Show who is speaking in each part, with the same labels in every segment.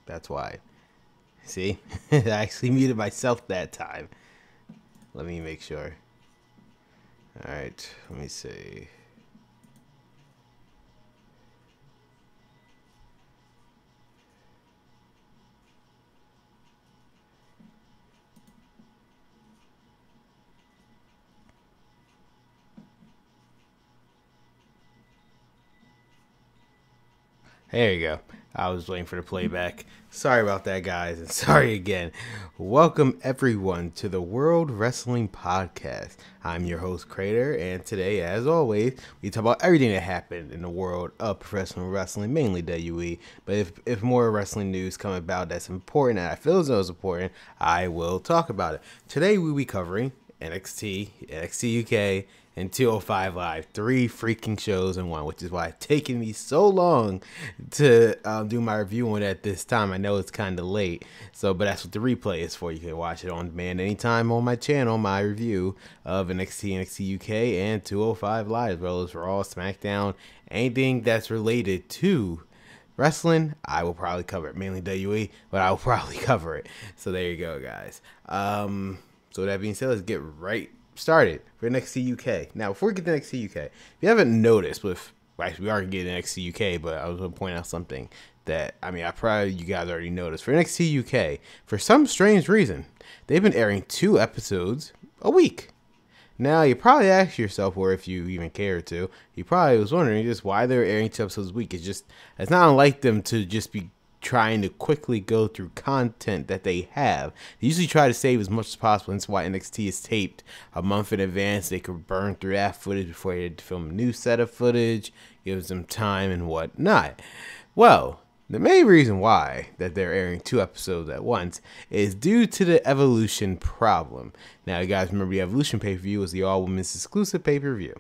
Speaker 1: That's why. See? I actually muted myself that time. Let me make sure. Alright, let me see. There you go. I was waiting for the playback. Sorry about that, guys, and sorry again. Welcome, everyone, to the World Wrestling Podcast. I'm your host, Crater, and today, as always, we talk about everything that happened in the world of professional wrestling, mainly WWE. But if more wrestling news come about that's important, and I feel as though it's important, I will talk about it. Today, we'll be covering NXT, NXT UK, and 205 Live. 3 freaking shows in one, which is why it's taken me so long to do my review on it at this time. I know it's kind of late, but that's what the replay is for. You can watch it on demand anytime on my channel, my review of NXT, NXT UK, and 205 Live, as well as Raw, SmackDown, anything that's related to wrestling. I will probably cover it, mainly WWE, but I will probably cover it. So there you go, guys. So that being said, let's get right started for NXT UK. Now, before we get to NXT UK, if you haven't noticed, actually we are getting NXT UK, but I was going to point out something that, I probably you guys already noticed. For NXT UK, for some strange reason, they've been airing 2 episodes a week. Now, you probably ask yourself, or if you even care to, you probably was wondering just why they're airing 2 episodes a week. It's not unlike them to just be trying to quickly go through content that they have. They usually try to save as much as possible. That's why NXT is taped a month in advance. They could burn through that footage before they had to film a new set of footage, gives them time and whatnot. Well, the main reason why that they're airing 2 episodes at once is due to the Evolution problem. Now, you guys remember the Evolution pay-per-view was the all-women's exclusive pay-per-view,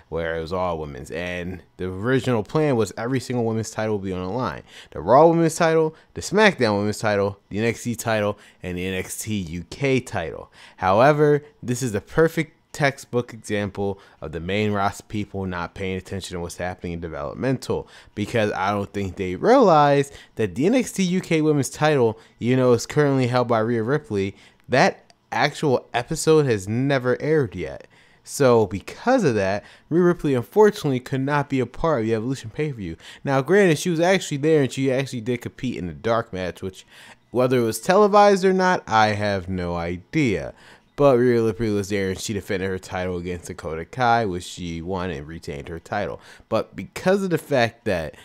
Speaker 1: where it was all women's, and the original plan was every single women's title would be on the line. The Raw women's title, the SmackDown women's title, the NXT title, and the NXT UK title. However, this is the perfect textbook example of the main roster people not paying attention to what's happening in developmental, because I don't think they realize that the NXT UK women's title, is currently held by Rhea Ripley. That actual episode has never aired yet. So because of that, Rhea Ripley unfortunately could not be a part of the Evolution pay-per-view. Now, granted, she was actually there and she actually did compete in the dark match, which, whether it was televised or not, I have no idea. But Rhea Ripley was there and she defended her title against Dakota Kai, which she won and retained her title. But because of the fact that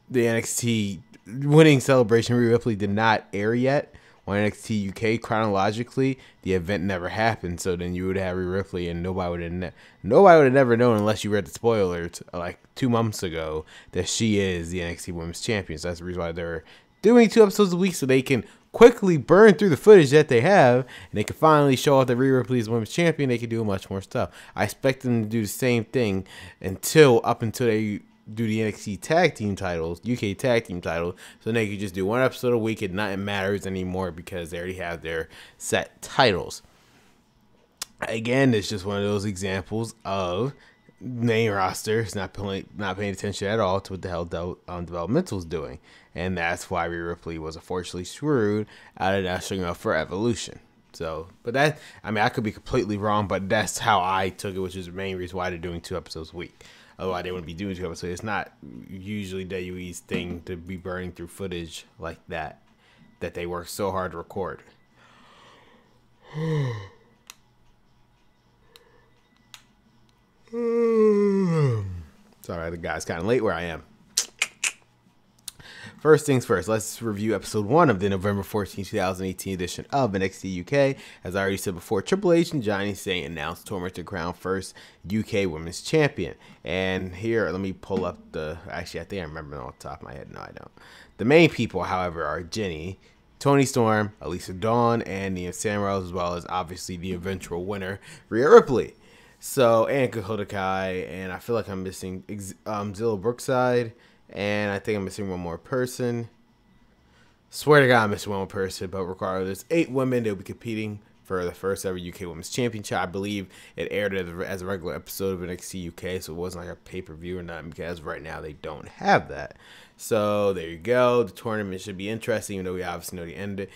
Speaker 1: the NXT winning celebration Rhea Ripley did not air yet on NXT UK, chronologically, the event never happened. So then you would have Rhea Ripley, and nobody would have never known unless you read the spoilers like 2 months ago that she is the NXT Women's Champion. So that's the reason why they're doing 2 episodes a week, so they can quickly burn through the footage that they have, and they can finally show off that Rhea Ripley is Women's Champion. They can do much more stuff. I expect them to do the same thing up until they do the NXT tag team titles, UK tag team titles, so they can just do 1 episode a week and nothing matters anymore because they already have their set titles. Again, it's just one of those examples of main roster not paying attention at all to what the hell developmental's doing, and that's why Rhea Ripley was unfortunately screwed out of not showing up for Evolution. So, but that, I could be completely wrong, but that's how I took it, which is the main reason why they're doing 2 episodes a week. Otherwise, they wouldn't be doing 2 episodes. It's not usually WWE's thing to be burning through footage like that they work so hard to record. Sorry, the guy's kind of late where I am. First things first, let's review episode 1 of the November 14, 2018 edition of NXT UK. As I already said before, Triple H and Johnny Saint announced Torment to crown first UK Women's Champion. And here, let me pull up actually, I think I remember it off the top of my head. No, I don't. The main people, however, are Jenny, Toni Storm, Elisa Dawn, and Nia Samuels, as well as obviously the eventual winner, Rhea Ripley. So, and Dakota Kai, and I feel like I'm missing Zilla Brookside. And I think I'm missing one more person. Swear to God, I'm missing one more person. But regardless, 8 women. They'll be competing for the first ever UK Women's Championship. I believe it aired as a regular episode of NXT UK, so it wasn't like a pay-per-view or nothing, because right now they don't have that. So there you go. The tournament should be interesting, even though we obviously know the end.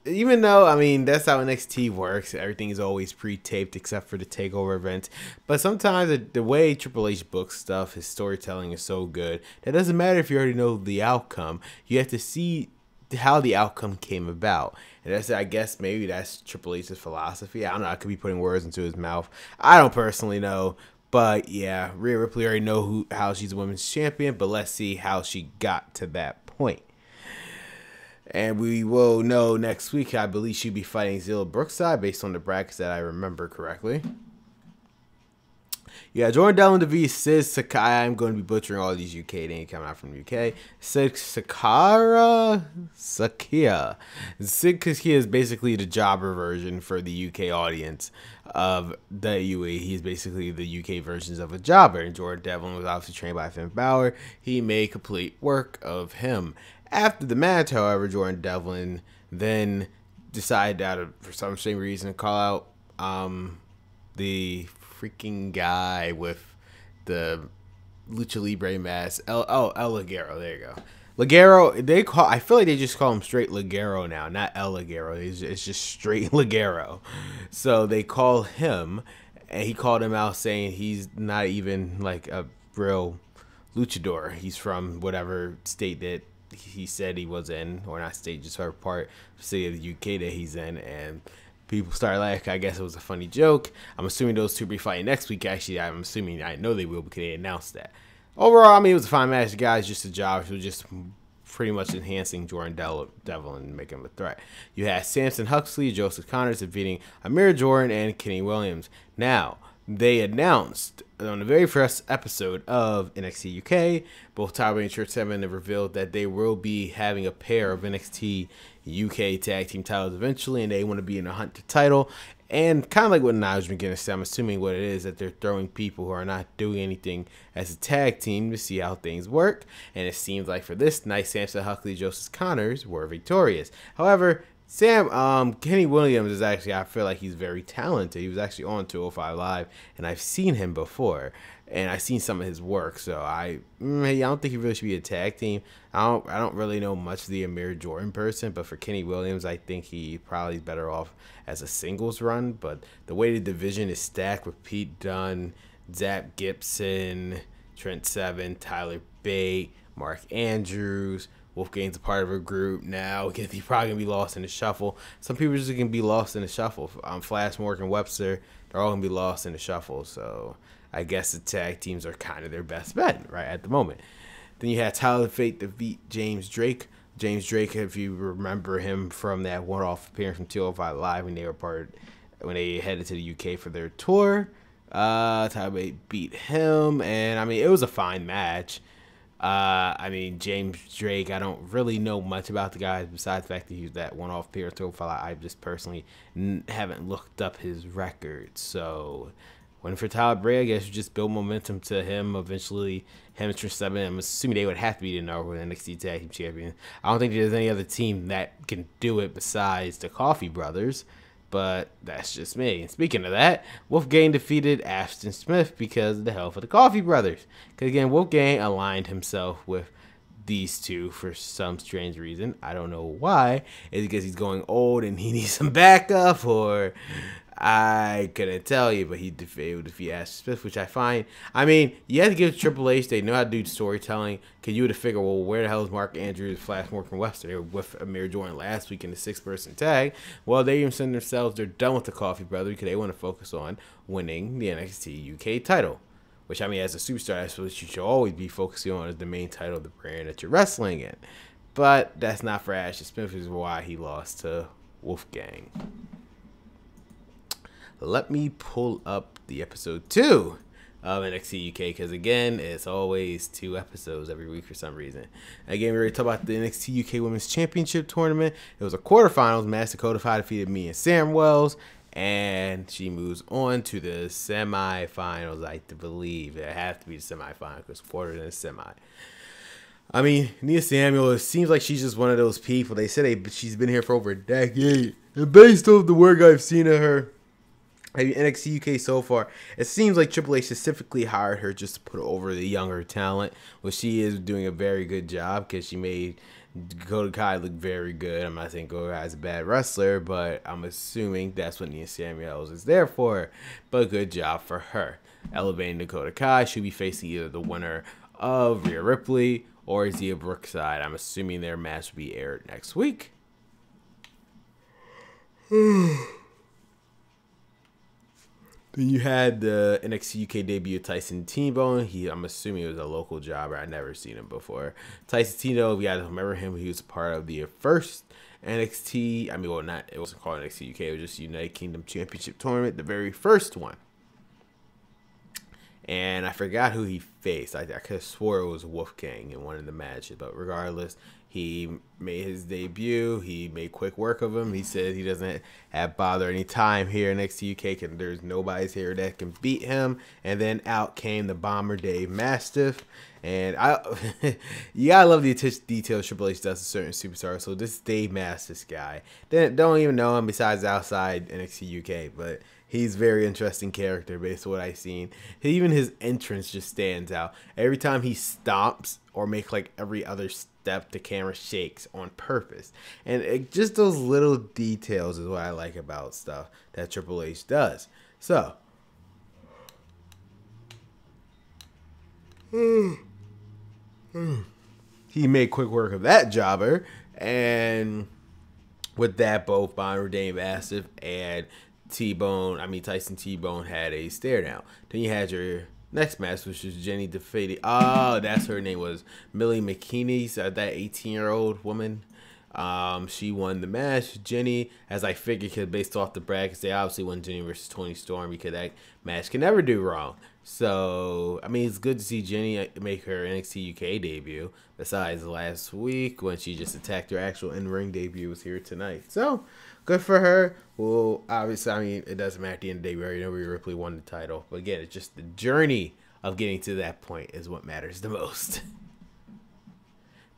Speaker 1: Even though, I mean, that's how NXT works. Everything is always pre-taped except for the TakeOver events. But sometimes the way Triple H books stuff, his storytelling is so good that it doesn't matter if you already know the outcome. You have to see how the outcome came about. And that's, I guess, maybe that's Triple H's philosophy. I don't know. I could be putting words into his mouth. I don't personally know. But yeah, Rhea Ripley already know how she's a women's champion. But let's see how she got to that point. And we will know next week. I believe she'll be fighting Zilla Brookside based on the brackets that I remember correctly. Yeah, Jordan Devlin defeats Sid Sakai. I'm going to be butchering all these UK names coming out from the UK. Sid Sakia. Sid Sakia is basically the jobber version for the UK audience of the UE. He's basically the UK versions of a jobber. And Jordan Devlin was obviously trained by Finn Balor. He made complete work of him. After the match, however, Jordan Devlin then decided, for some strange reason, to call out the freaking guy with the Lucha Libre mask. El Ligero. There you go. Ligero. I feel like they just call him straight Ligero now, not El Ligero. It's just straight Ligero. So they call him, and he called him out saying he's not even like a real luchador. He's from whatever state that he said he was in, or not state, just her part of the city of the UK that he's in, and people started laughing. I guess it was a funny joke. I'm assuming those two will be fighting next week. Actually, I'm assuming, I know they will because they announced that. Overall, I mean, it was a fine match. The guy's just a job. It was just pretty much enhancing Jordan Devlin and making him a threat. You had Samson Huxley, Joseph Connors defeating Amir Jordan and Kenny Williams. Now, they announced on the very first episode of NXT UK, both Tyler and Church 7 have revealed that they will be having a pair of NXT UK tag team titles eventually, and they want to be in a hunt to title. And kind of like what Niles McGuinness said, I'm assuming what it is that they're throwing people who are not doing anything as a tag team to see how things work. And it seems like for this night, Samson Huxley, Joseph Connors were victorious. However, Kenny Williams is actually, I feel like he's very talented. He was actually on 205 Live, and I've seen him before, and I've seen some of his work. So I don't think he really should be a tag team. I don't really know much of the Amir Jordan person, but for Kenny Williams, I think he probably is better off as a singles run. But the way the division is stacked with Pete Dunne, Zap Gibson, Trent Seven, Tyler Bate, Mark Andrews. Wolfgang's a part of a group now. He's probably going to be lost in the shuffle. Some people just going to be lost in the shuffle. Flash, Morgan, Webster, they're all going to be lost in the shuffle. So I guess the tag teams are kind of their best bet right at the moment. Then you had Tyler Fate defeat James Drake. James Drake, if you remember him from that one-off appearance from 205 Live when they headed to the UK for their tour. Tyler Fate beat him, and I mean, it was a fine match. I mean, James Drake, I don't really know much about the guy besides the fact that he was that one-off appearance. I just personally haven't looked up his record. So, when for Tyler Bray, I guess you just build momentum to him. Eventually, him and Trish 7, I'm assuming they would have to be the number one NXT Tag Team Champion. I don't think there's any other team that can do it besides the Coffee Brothers. But that's just me. And speaking of that, Wolfgang defeated Ashton Smith because of the help of the Coffee Brothers. Because again, Wolfgang aligned himself with these two for some strange reason. I don't know why. Is it because he's going old and he needs some backup, or I couldn't tell you, but he would defeat Ashton Smith, which I find. I mean, you have to give Triple H, they know how to do storytelling. Because you would have figured, well, where the hell is Mark Andrews, Flash Morgan Webster? They were with Amir Jordan last week in the 6-person tag. Well, they even said themselves they're done with the Coffee Brothers because they want to focus on winning the NXT UK title. Which, I mean, as a superstar, that's what you should always be focusing on, as the main title of the brand that you're wrestling in. But that's not for Ashton Smith, which is why he lost to Wolfgang. Let me pull up the episode 2 of NXT UK, because again, it's always 2 episodes every week for some reason. Again, we already talked about the NXT UK Women's Championship tournament. It was a quarterfinals match. Dakota Kai defeated Mia Samwells, and she moves on to the semifinals, I believe. It has to be the semifinal because quarter and semi. I mean, Mia Samwells, it seems like she's just one of those people. They said she's been here for over a decade. And based off the work I've seen of her NXT UK so far, it seems like Triple H specifically hired her just to put over the younger talent, which she is doing a very good job because she made Dakota Kai look very good. I'm not saying Dakota Kai is a bad wrestler, but I'm assuming that's what Nia Samuels is there for. But good job for her. Elevating Dakota Kai, should be facing either the winner of Rhea Ripley or Zia Brookside. I'm assuming their match will be aired next week. Then you had the NXT UK debut Tyson T-Bone. I'm assuming it was a local jobber. I've never seen him before. Tyson T-Bone, you guys remember him. He was a part of the first NXT. It wasn't called NXT UK. It was just United Kingdom Championship Tournament, the very first one. And I forgot who he faced. I could have swore it was Wolfgang in one of the matches. But regardless, he made his debut. He made quick work of him. He said he doesn't have bother any time here in NXT UK. And there's nobody's here that can beat him. And then out came the Bomber Dave Mastiff. And you gotta love the details Triple H does to certain superstars. So this Dave Mastiff guy, don't even know him besides outside NXT UK, but he's a very interesting character based on what I've seen. Even his entrance just stands out. Every time he stomps or makes like every other step, the camera shakes on purpose. And just those little details is what I like about stuff that Triple H does. So, he made quick work of that jobber. And with that, both Bomber Dave Mastiff and Tyson T-Bone had a stare down. Then you had your next match, which was Jenny defeated. That's her name was Millie McKinney, that 18-year-old woman. She won the match. Jenny, as I figured, because based off the brackets, they obviously won Jenny versus Toni Storm because that match can never do wrong. So, it's good to see Jenny make her NXT UK debut. Besides last week when she just attacked her actual in-ring debut was here tonight. So, good for her. Well, obviously, it doesn't matter at the end of the day. We already know Rhea Ripley won the title. But again, it's just the journey of getting to that point is what matters the most.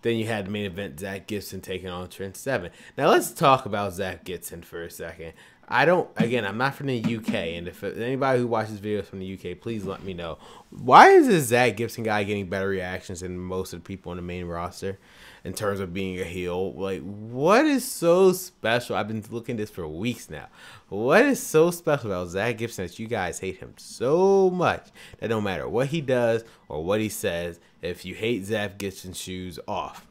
Speaker 1: Then you had the main event, Zach Gibson taking on Trent Seven. Now, let's talk about Zach Gibson for a second. I'm not from the UK, and if anybody who watches videos from the UK, please let me know. Why is this Zach Gibson guy getting better reactions than most of the people on the main roster in terms of being a heel? Like, what is so special? I've been looking at this for weeks now. What is so special about Zach Gibson that you guys hate him so much that no matter what he does or what he says, if you hate Zach Gibson's shoes off?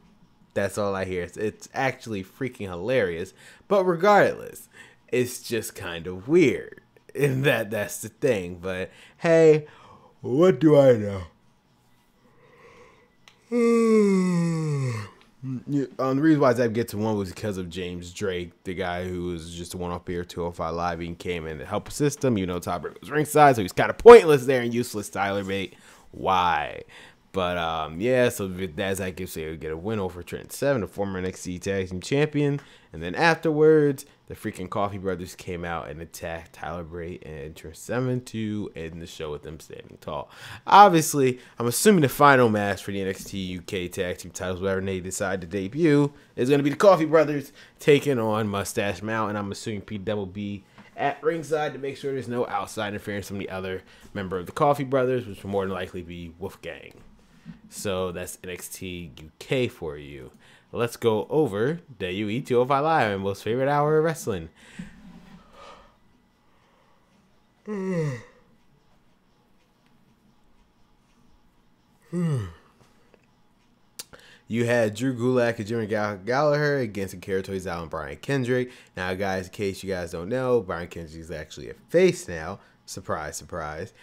Speaker 1: That's all I hear. It's actually freaking hilarious. But regardless, it's just kind of weird. And that's the thing. But hey, what do I know? The reason why Zach Gibson won was because of James Drake, the guy who was just a one-off here 205 Live. He came in to help assist him. Tom Brady was ringside, so he's kind of pointless there and useless. Tyler Bate. Why? But, so with that, Zach Gibson would get a win over Trent Seven, the former NXT Tag Team Champion. And then afterwards, the freaking Coffee Brothers came out and attacked Tyler Bate and Trent Seven to end the show with them standing tall. Obviously, I'm assuming the final match for the NXT UK Tag Team titles, wherever they decide to debut, is going to be the Coffee Brothers taking on Mustache Mountain. I'm assuming PWB at ringside to make sure there's no outside interference from the other member of the Coffee Brothers, which will more than likely be Wolfgang. So that's NXT UK for you. Let's go over WWE 205 Live, my most favorite hour of wrestling. You had Drew Gulak and Jimmy Gallagher against Akira Tozawa and Brian Kendrick. Now, guys, in case you guys don't know, Brian Kendrick is actually a face now. Surprise, surprise.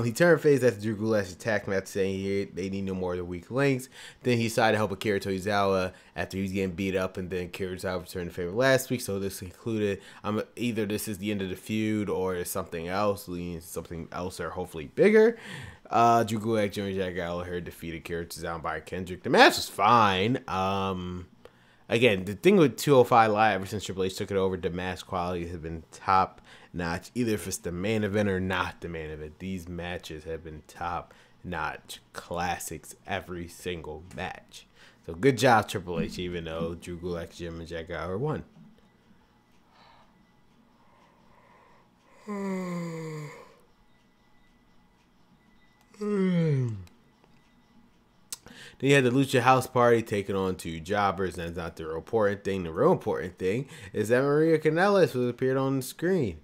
Speaker 1: He turned face after Drew Gulak attacked him after saying they need no more of the weak links. Then he decided to help Akira Tozawa after he was getting beat up, and then Akira Tozawa returned to favor last week. So this included either this is the end of the feud or it's something else, leading to something else or hopefully bigger. Drew Gulak, Jimmy Gallagher defeated Akira Tozawa by Kendrick. The match was fine. Again, the thing with 205 Live, ever since Triple H took it over, the match quality has been top notch. Either if it's the main event or not the main event, these matches have been top notch classics every single match. So good job, Triple H, even though Drew Gulak, Jim, and Jack Gallagher won. Then you had the Lucha House Party taking on two jobbers. That's not the real important thing. The real important thing is that Maria Kanellis was appeared on the screen.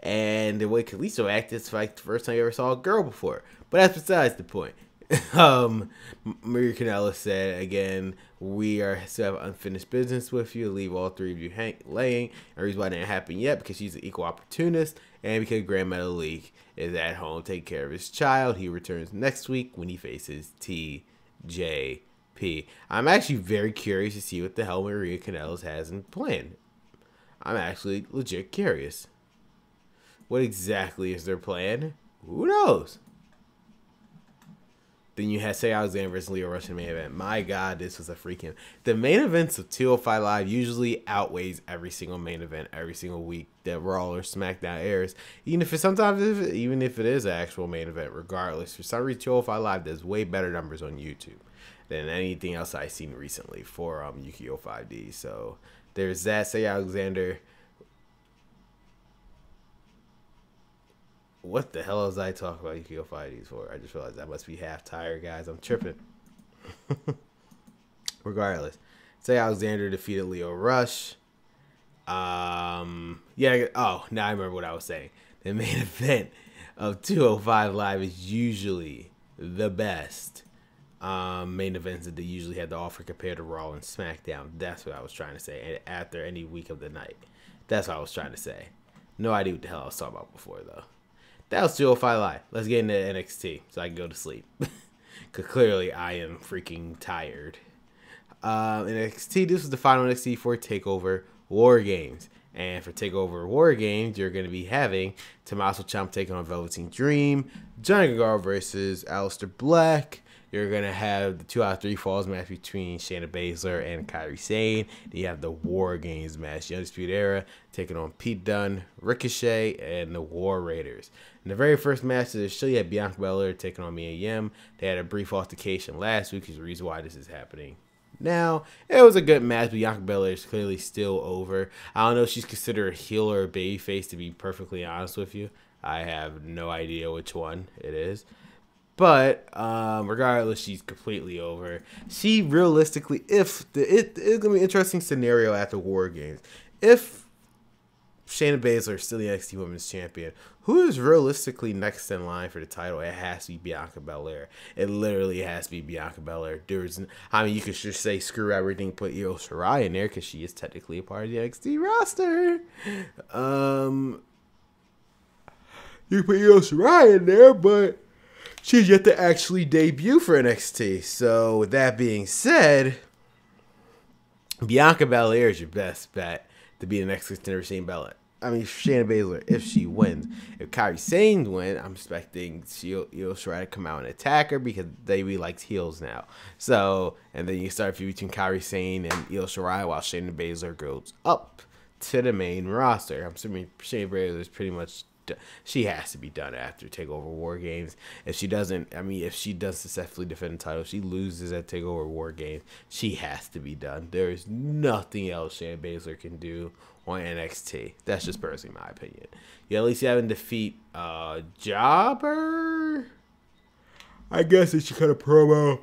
Speaker 1: And the way Kalisto acted, it's like the first time you ever saw a girl before. But that's besides the point. Maria Kanellis said, again, we are still have unfinished business with you. Leave all three of you laying. And the reason why it didn't happen yet, because she's an equal opportunist. And because Grand Metalik is at home taking care of his child. He returns next week when he faces TJP. I'm actually very curious to see what the hell Maria Kanellis has in plan. I'm actually legit curious. What exactly is their plan? Who knows? Then you had Say Alexander versus Leo Rush in the main event. My God, this was a freaking... The main events of 205 Live usually outweighs every single main event every single week that Raw or SmackDown airs. Even if it is an actual main event, regardless. For some reason, 205 Live does way better numbers on YouTube than anything else I've seen recently for Yu-Gi-Oh! 5D. So there's that. Say Alexander... What the hell was I talking about Yu-Gi-Oh! 5Ds for? I just realized I must be half tired, guys. I'm tripping. Regardless. Say Alexander defeated Leo Rush. Now I remember what I was saying. The main event of 205 Live is usually the best main events that they usually had to offer compared to Raw and SmackDown. That's what I was trying to say. And after any week of the night. That's what I was trying to say. No idea what the hell I was talking about before, though. That was 205 Live. Let's get into NXT so I can go to sleep. Because clearly I am freaking tired. NXT, this was the final NXT for TakeOver War Games. And for TakeOver War Games, you're going to be having Tommaso Ciampa taking on Velveteen Dream, Johnny Gargano versus Aleister Black. You're going to have the 2 out of 3 falls match between Shayna Baszler and Kairi Sane. Then you have the War Games match. The Undisputed Era taking on Pete Dunne, Ricochet, and the War Raiders. In the very first match of the show, you had Bianca Belair taking on Mia Yim. They had a brief altercation last week, which is the reason why this is happening now. It was a good match, but Bianca Belair is clearly still over. I don't know if she's considered a heel or a babyface, to be perfectly honest with you. I have no idea which one it is. But regardless, she's completely over. She realistically, it's going to be an interesting scenario at the War Games. If Shayna Baszler is still the NXT Women's Champion, who is realistically next in line for the title? It has to be Bianca Belair. It literally has to be Bianca Belair. You could just say screw everything, put Io Shirai in there because she is technically a part of the NXT roster. You put Io Shirai in there, but she's yet to actually debut for NXT. So, with that being said, Bianca Belair is your best bet to be the next contender for Shayna Baszler, if she wins. If Kairi Sane wins, I'm expecting Io Shirai to come out and attack her because WWE likes heels now. So, and then you start a feud between Kairi Sane and Io Shirai while Shayna Baszler goes up to the main roster. I'm assuming Shayna Baszler is pretty much... She has to be done after TakeOver War Games. If she does successfully defend the title, she loses at TakeOver War Games, she has to be done. There is nothing else Shayna Baszler can do on NXT. That's just personally my opinion. You at least having defeat Jobber. I guess it should cut a promo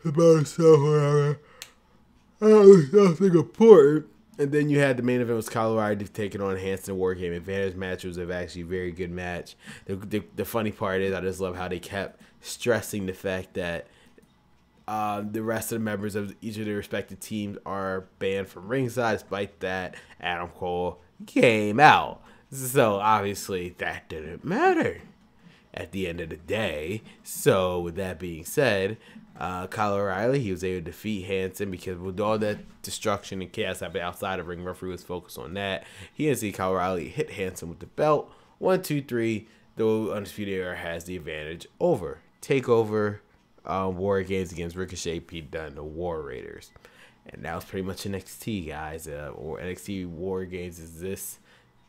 Speaker 1: about herself or whatever. I don't think important. And then you had the main event was Kyle O'Reilly taking on Hanson War Game Advantage match. It was actually a very good match. The funny part is I just love how they kept stressing the fact that the rest of the members of each of their respective teams are banned from ringside. Despite that, Adam Cole came out. So obviously that didn't matter at the end of the day. So with that being said, Kyle O'Reilly, he was able to defeat Hanson because with all that destruction and chaos happening outside of ring, referee was focused on that. He didn't see Kyle O'Reilly hit Hanson with the belt. 1, 2, 3. The Undisputed Era has the advantage over TakeOver War Games against Ricochet, Pete Dunne, the War Raiders. And that was pretty much NXT, guys. NXT War Games is this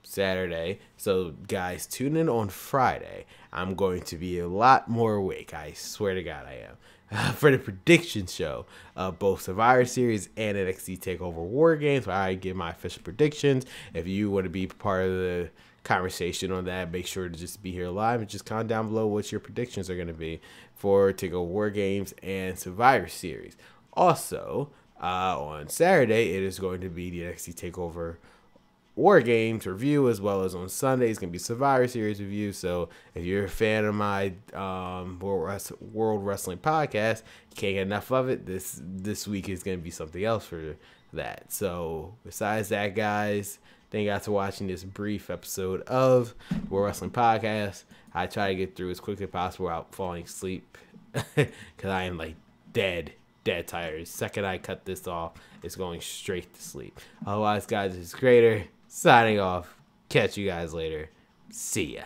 Speaker 1: Saturday. So, guys, tune in on Friday. I'm going to be a lot more awake. I swear to God I am. For the prediction show of both Survivor Series and NXT TakeOver War Games, where I give my official predictions. If you want to be part of the conversation on that. Make sure to just be here live and just comment down below what your predictions are going to be for TakeOver War Games and Survivor Series. Also, on Saturday, it is going to be the NXT TakeOver War Games review, as well as on Sunday it's going to be Survivor Series review. So if you're a fan of my World Wrestling podcast, you can't get enough of it. This week is going to be something else for that. So besides that, guys, thank you guys for watching this brief episode of World Wrestling Podcast. I try to get through as quickly as possible without falling asleep because I am like dead tired. The second I cut this off, it's going straight to sleep. Otherwise, guys, it's Greater signing off. Catch you guys later. See ya.